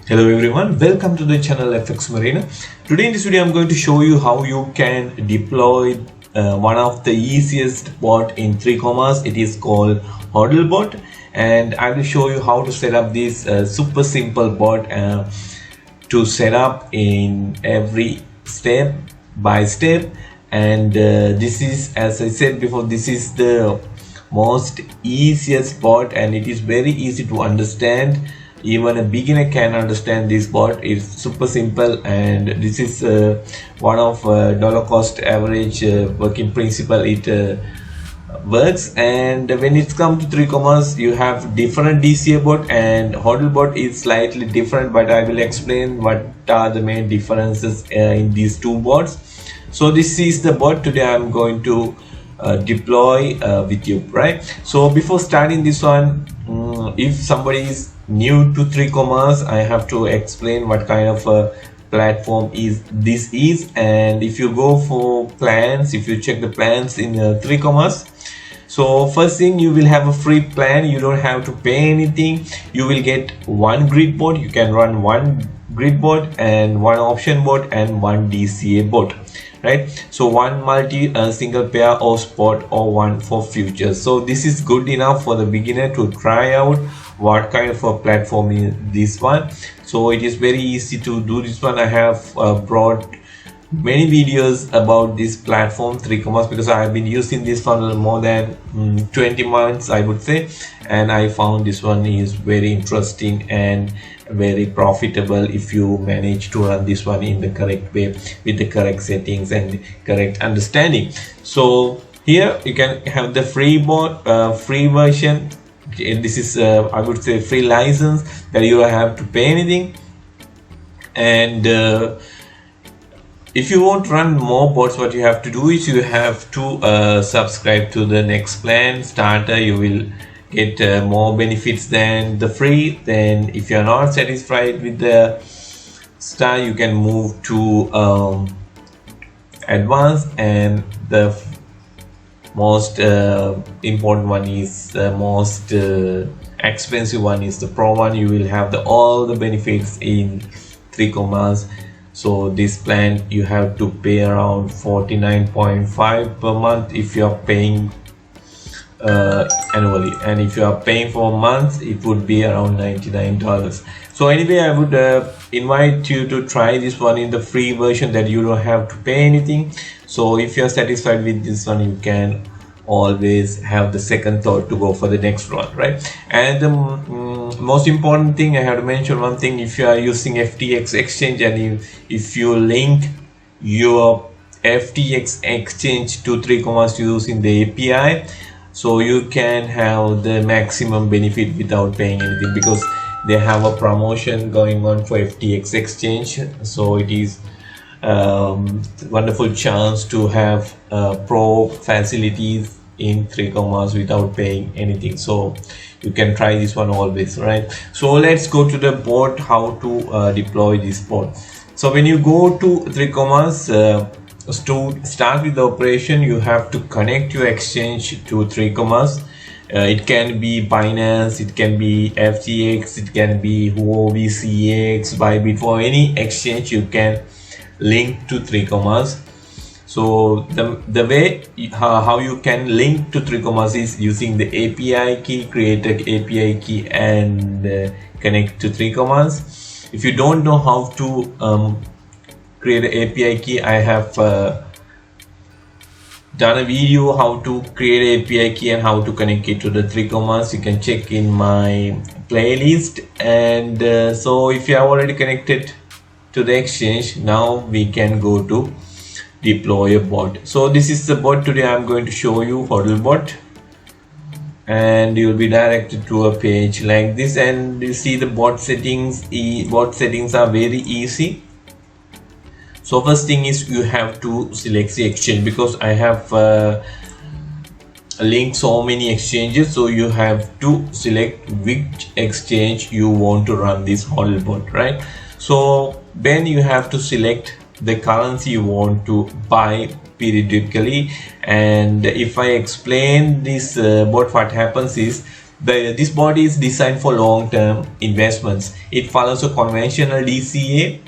Hello everyone, welcome to the channel FX Marina. Today in this video I'm going to show you how you can deploy one of the easiest bot in 3Commas. It is called Hodl Bot, and I will show you how to set up this super simple bot to set up in every step by step. And this is, as I said before, this is the most easiest bot and it is very easy to understand. Even a beginner can understand this bot. It's super simple, and this is one of dollar cost average working principle. It works, and when it comes to 3Commas, you have different DCA bot, and Hodl bot is slightly different, but I will explain what are the main differences in these two bots. So this is the bot today I'm going to deploy with you, right? So before starting this one, if somebody is new to 3Commas, I have to explain what kind of a platform this is. And if you go for plans, if you check the plans in 3Commas, so first thing, you will have a free plan. You don't have to pay anything. You will get one grid bot. You can run one grid bot and one option bot and one DCA bot, right? So one multi single pair or spot, or one for futures. So this is good enough for the beginner to try out what kind of a platform is this one. So it is very easy to do this one. I have brought many videos about this platform 3Commas because I have been using this for more than 20 months, I would say, and I found this one is very interesting and very profitable if you manage to run this one in the correct way with the correct settings and correct understanding. So here you can have the free bot, free version. This is I would say free license that you have to pay anything. And if you want to run more bots, what you have to do is you have to subscribe to the next plan starter. You will get more benefits than the free. Then if you are not satisfied with the star, you can move to advanced, and the most important one is the most expensive one is the pro one. You will have all the benefits in 3Commas. So this plan you have to pay around 49.5 per month if you are paying annually, and if you are paying for months it would be around $99. So anyway, I would invite you to try this one in the free version that you don't have to pay anything. So if you are satisfied with this one, you can always have the second thought to go for the next one, right? And the most important thing, I have to mention one thing: if you are using FTX exchange and if you link your FTX exchange to 3Commas using the API, so you can have the maximum benefit without paying anything, because they have a promotion going on for FTX exchange. So it is wonderful chance to have pro facilities in 3Commas without paying anything. So you can try this one always, right? So let's go to the bot, how to deploy this bot. So when you go to 3Commas, to start with the operation, you have to connect your exchange to 3Commas. It can be Binance, it can be FTX, it can be Huobi, CX, Bybit. For any exchange you can link to 3Commas. So the way how you can link to 3Commas is using the API key. Create an API key and connect to 3Commas. If you don't know how to create an API key, I have done a video how to create an API key and how to connect it to the 3Commas. You can check in my playlist. And so if you are already connected to the exchange, now we can go to deploy a bot. So this is the bot today I'm going to show you, Hodl Bot, and you will be directed to a page like this, and you see the bot settings. Bot settings are very easy. So first thing is you have to select the exchange, because I have linked so many exchanges. So you have to select which exchange you want to run this Hodl Bot, right? So then you have to select the currency you want to buy periodically. And if I explain this bot, what happens is This bot is designed for long-term investments. It follows a conventional DCA,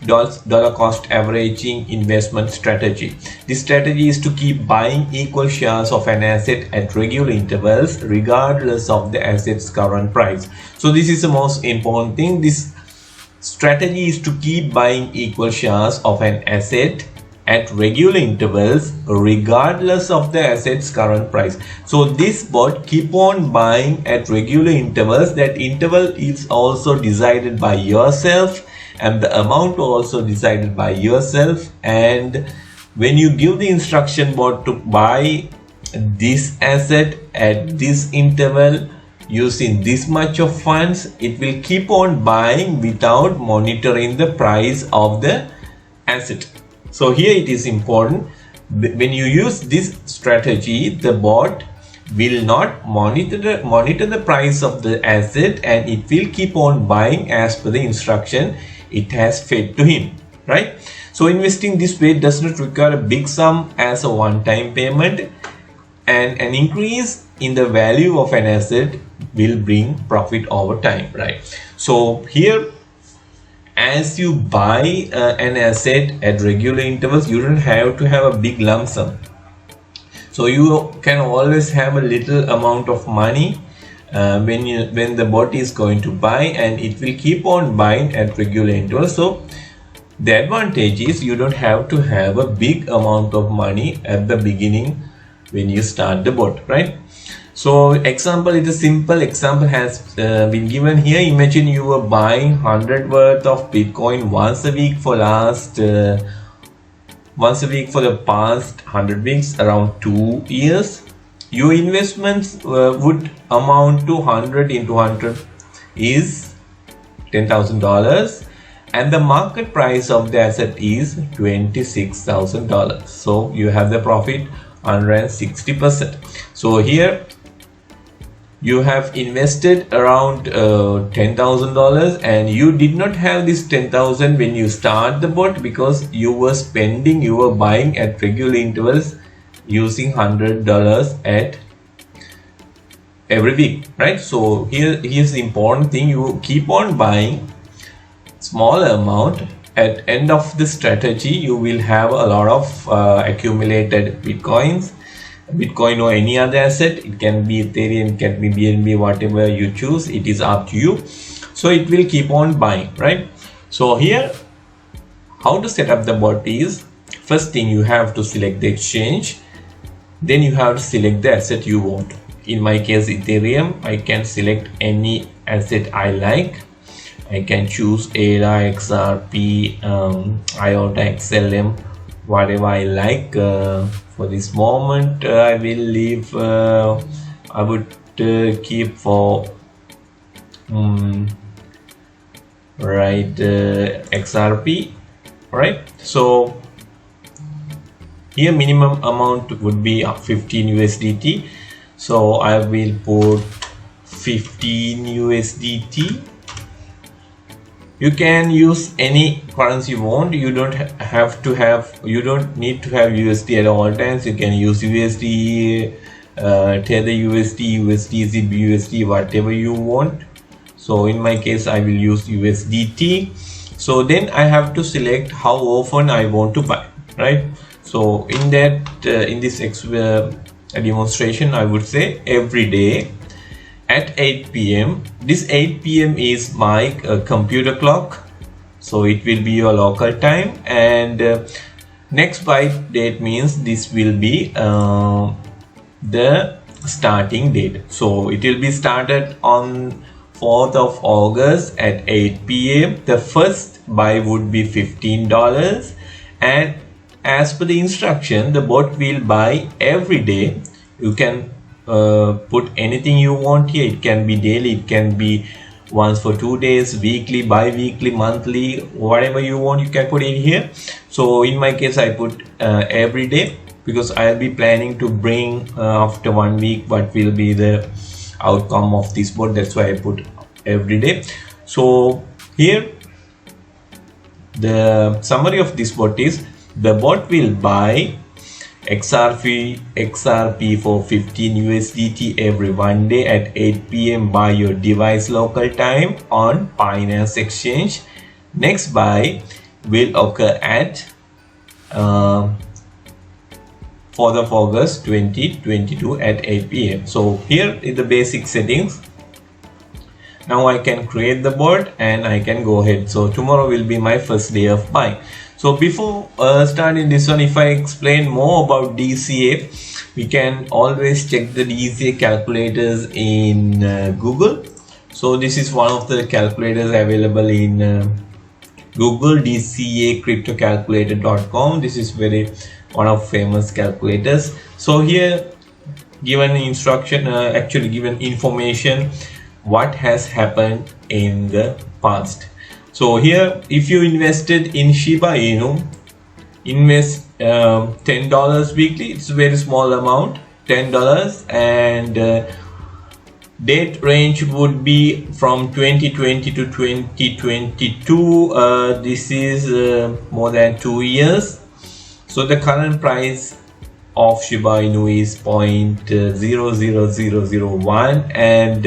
dollar cost averaging investment strategy. This strategy is to keep buying equal shares of an asset at regular intervals regardless of the asset's current price. So this is the most important thing. This strategy is to keep buying equal shares of an asset at regular intervals regardless of the asset's current price. So this bot keep on buying at regular intervals. That interval is also decided by yourself, and the amount also decided by yourself. And when you give the instruction bot to buy this asset at this interval using this much of funds, it will keep on buying without monitoring the price of the asset. So here it is important, when you use this strategy, the bot will not monitor the price of the asset, and it will keep on buying as per the instruction it has fed to him, right? So investing this way does not require a big sum as a one-time payment, and an increase in the value of an asset will bring profit over time, right? So here, as you buy an asset at regular intervals, you don't have to have a big lump sum. So you can always have a little amount of money when the bot is going to buy, and it will keep on buying at regular intervals. So the advantage is you don't have to have a big amount of money at the beginning when you start the bot, right? So example, it is simple example has been given here. Imagine you were buying 100 worth of Bitcoin once a week for the past 100 weeks, around 2 years. Your investments would amount to 100 into 100 is $10,000, and the market price of the asset is $26,000. So you have the profit 160%. So here you have invested around $10,000, and you did not have this 10,000 when you start the bot, because you were buying at regular intervals using $100 at every week, right? So here's the important thing: you keep on buying small amount. At end of the strategy, you will have a lot of accumulated Bitcoin or any other asset. It can be Ethereum, it can be BNB, whatever you choose, it is up to you. So it will keep on buying, right? So here, how to set up the bot is, first thing, you have to select the exchange, then you have to select the asset you want. In my case, Ethereum, I can select any asset I like. I can choose ADA, XRP, IOTA, XLM, whatever I like. For this moment, I will leave, I would keep for XRP, right? So here minimum amount would be 15 USDT. So I will put 15 USDT. You can use any currency you want. You don't need to have USD at all times. You can use USD, Tether USD, USD, ZBUSD, whatever you want. So in my case, I will use USDT. So then I have to select how often I want to buy, right? So in this demonstration, I would say every day at 8 p.m. This 8 p.m. is my computer clock, so it will be your local time, and next buy date means this will be the starting date. So it will be started on 4th of August at 8 p.m. The first buy would be $15, and as per the instruction, the bot will buy every day. You can put anything you want here. It can be daily, it can be once for 2 days, weekly, bi-weekly, monthly, whatever you want, you can put it here. So in my case, I put every day, because I'll be planning to bring after 1 week what will be the outcome of this bot. That's why I put every day. So here the summary of this bot is, the bot will buy XRP for 15 USDT every 1 day at 8 p.m. by your device local time on Binance exchange. Next buy will occur at 4th of August 2022 at 8 p.m. So here is the basic settings. Now I can create the bot and I can go ahead. So tomorrow will be my first day of buying. So before starting this one, if I explain more about DCA, we can always check the DCA calculators in Google. So this is one of the calculators available in Google, DCA cryptocalculator.com. This is one of famous calculators. So here given instruction, actually given information what has happened in the past. So here, if you invested in Shiba Inu, invest $10 weekly. It's a very small amount, $10, and date range would be from 2020 to 2022. This is more than 2 years. So the current price of Shiba Inu is 0.00001, and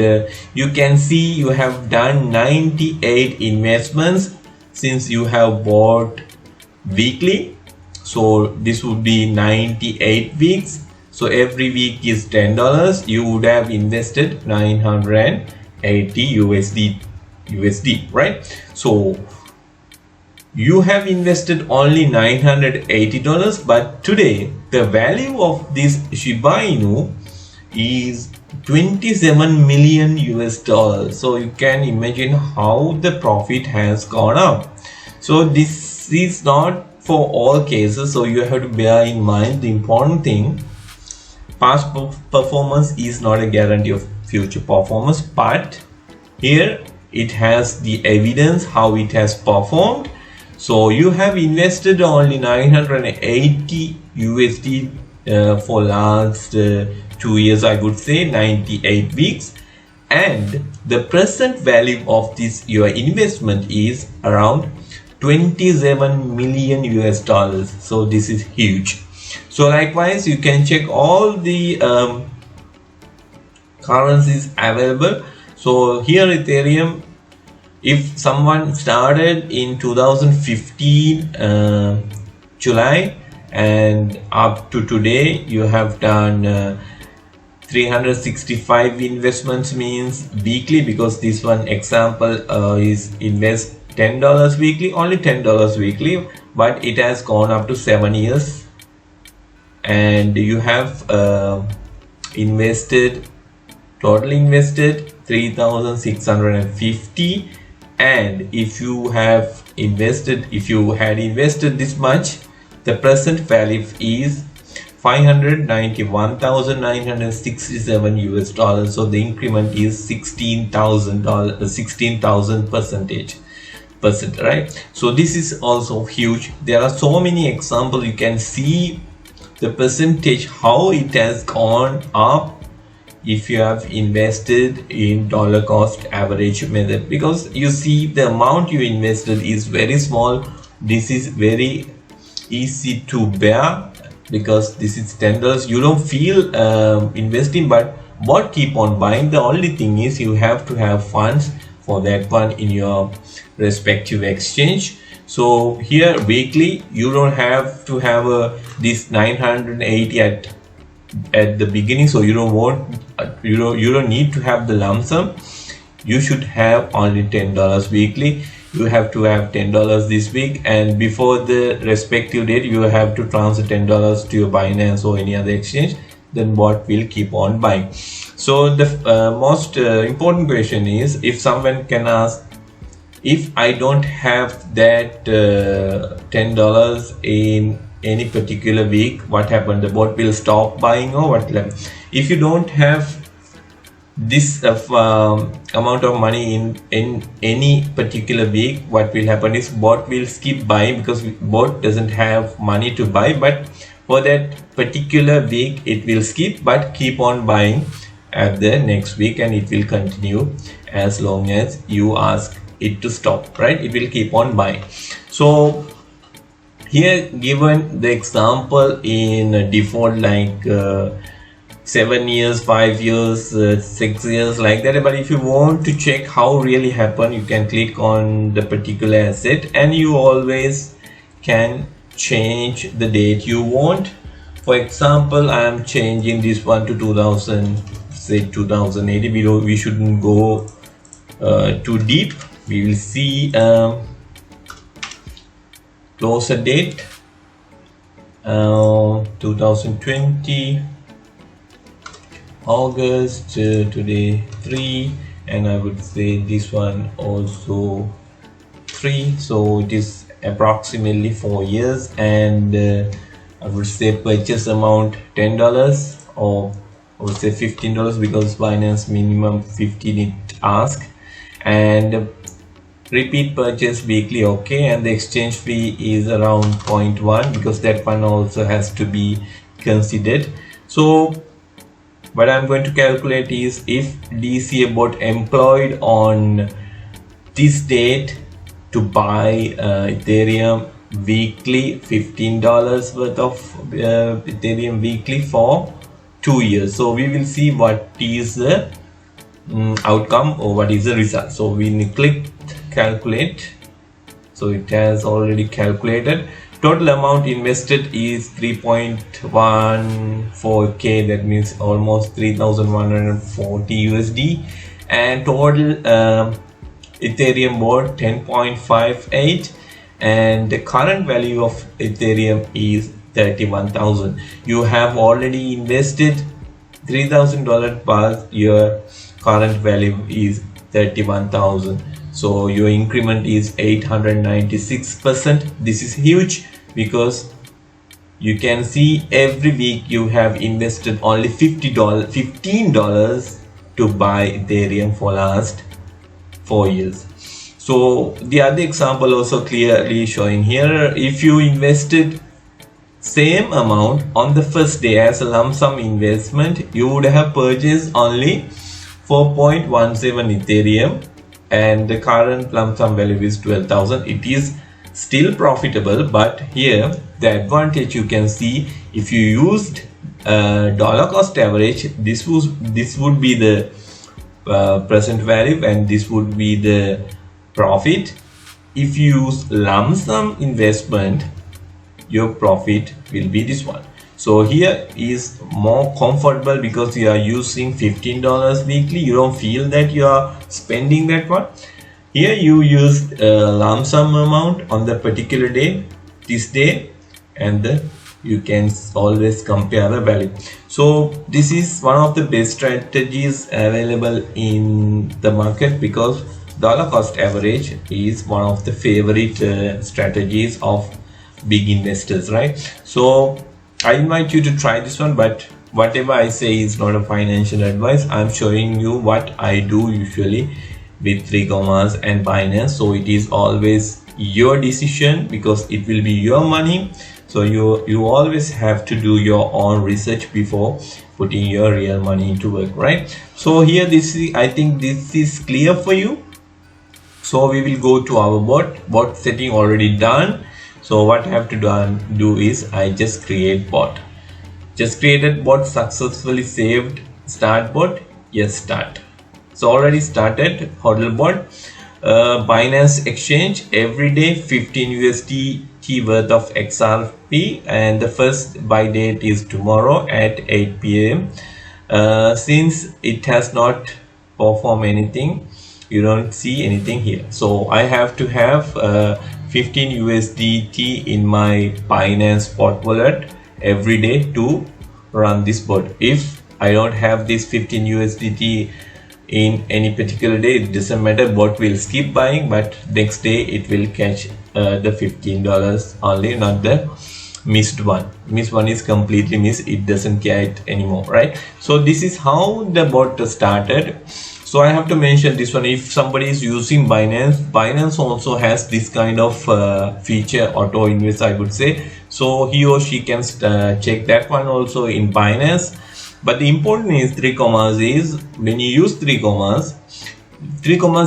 you can see you have done 98 investments since you have bought weekly. So this would be 98 weeks. So every week is $10. You would have invested 980 USD, right? So you have invested only $980, but today the value of this Shiba Inu is 27 million US dollars. So you can imagine how the profit has gone up. So this is not for all cases, so you have to bear in mind the important thing: past performance is not a guarantee of future performance, but here it has the evidence how it has performed. So you have invested only 980 USD for last 2 years, I would say 98 weeks, and the present value of this your investment is around 27 million US dollars. So this is huge. So likewise, you can check all the currencies available. So here Ethereum, if someone started in 2015 July and up to today, you have done 365 investments, means weekly, because this one example is invest $10 weekly, only $10 weekly, but it has gone up to 7 years, and you have total invested 3,650. And if you had invested this much, the present value is 591,967 US dollars. So the increment is $16,000, right? So this is also huge. There are so many examples. You can see the percentage how it has gone up if you have invested in dollar cost average method, because you see the amount you invested is very small. This is very easy to bear because this is $10. You don't feel investing, but keep on buying. The only thing is you have to have funds for that one in your respective exchange. So here weekly, you don't have to have this 980 at the beginning, so you don't need to have the lump sum. You should have only $10 weekly. You have to have $10 this week, and before the respective date you have to transfer $10 to your Binance or any other exchange. Then bot will keep on buying. So the most important question is, if someone can ask, if I don't have that $10 in any particular week, what happened? The bot will stop buying or what? If you don't have this amount of money in any particular week, what will happen is bot will skip buying, because bot doesn't have money to buy, but for that particular week it will skip but keep on buying at the next week, and it will continue as long as you ask it to stop, right? It will keep on buying. So Here given the example in default like 7 years, 5 years, 6 years, like that. But if you want to check how really happened, you can click on the particular asset and you always can change the date you want. For example, I am changing this one to 2000, say 2080. We shouldn't go too deep. We will see closer date 2020 August, today 3, and I would say this one also 3, so it is approximately 4 years. And I would say purchase amount $10, or I would say $15 because Binance minimum 15 it ask, and repeat purchase weekly, okay, and the exchange fee is around 0.1 because that one also has to be considered. So what I'm going to calculate is if DCA bot employed on this date to buy Ethereum weekly, $15 worth of Ethereum weekly for 2 years. So we will see what is the outcome or what is the result. So we click calculate. So it has already calculated. Total amount invested is 3.14k, that means almost 3,140 USD, and total Ethereum bought 10.58, and the current value of Ethereum is 31,000. You have already invested $3,000, but your current value is 31,000. So your increment is 896%. This is huge because you can see every week you have invested only $15 to buy Ethereum for last 4 years. So the other example also clearly showing here, if you invested same amount on the first day as a lump sum investment, you would have purchased only 4.17 Ethereum, and the current lump sum value is 12,000. It is still profitable, but here the advantage you can see, if you used dollar cost average, this would be the present value and this would be the profit. If you use lump sum investment, your profit will be this one. So here is more comfortable because you are using $15 weekly. You don't feel that you are spending that one. Here you use a lump sum amount on the particular day, this day, and you can always compare the value. So this is one of the best strategies available in the market because dollar cost average is one of the favorite strategies of big investors, right? So I invite you to try this one, but whatever I say is not a financial advice. I'm showing you what I do usually with 3Commas and Binance. So it is always your decision because it will be your money. So you always have to do your own research before putting your real money into work, right? So here I think this is clear for you. So we will go to our bot setting already done. So what I have to do is I just create bot. Just created bot, successfully saved. Start bot. Yes, start. So already started Hodl Bot. Binance exchange every day 15 USDT worth of XRP, and the first buy date is tomorrow at 8 PM. Since it has not performed anything, you don't see anything here. So I have to have 15 USDT in my Binance spot wallet every day to run this bot. If I don't have this 15 USDT in any particular day, it doesn't matter, bot will skip buying, but next day it will catch the $15 only, not the missed one. Missed one is completely missed, it doesn't get anymore, right? So this is how the bot started. So I have to mention this one, if somebody is using Binance also has this kind of feature, auto invest, I would say. So he or she can check that one also in Binance. But the important is 3Commas is, when you use 3Commas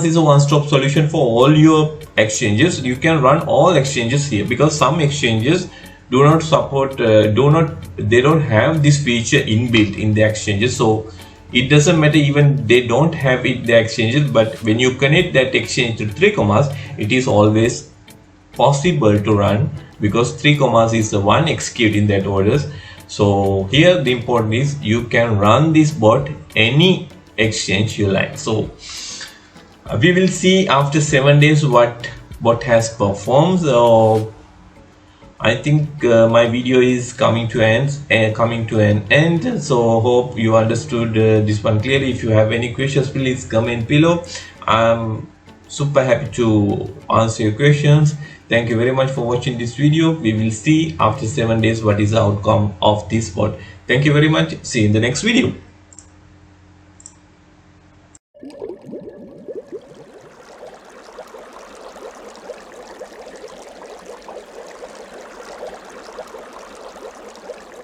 is a one-stop solution for all your exchanges, you can run all exchanges here, because some exchanges do not support they don't have this feature inbuilt in the exchanges. So it doesn't matter even they don't have it the exchanges, but when you connect that exchange to 3Commas, it is always possible to run, because 3Commas is the one executing that orders. So here the important is you can run this bot any exchange you like. So we will see after 7 days what has performed. So I think my video is coming to an end. So hope you understood this one clearly. If you have any questions, please comment below. I'm super happy to answer your questions. Thank you very much for watching this video. We will see after 7 days what is the outcome of this bot. Thank you very much. See you in the next video.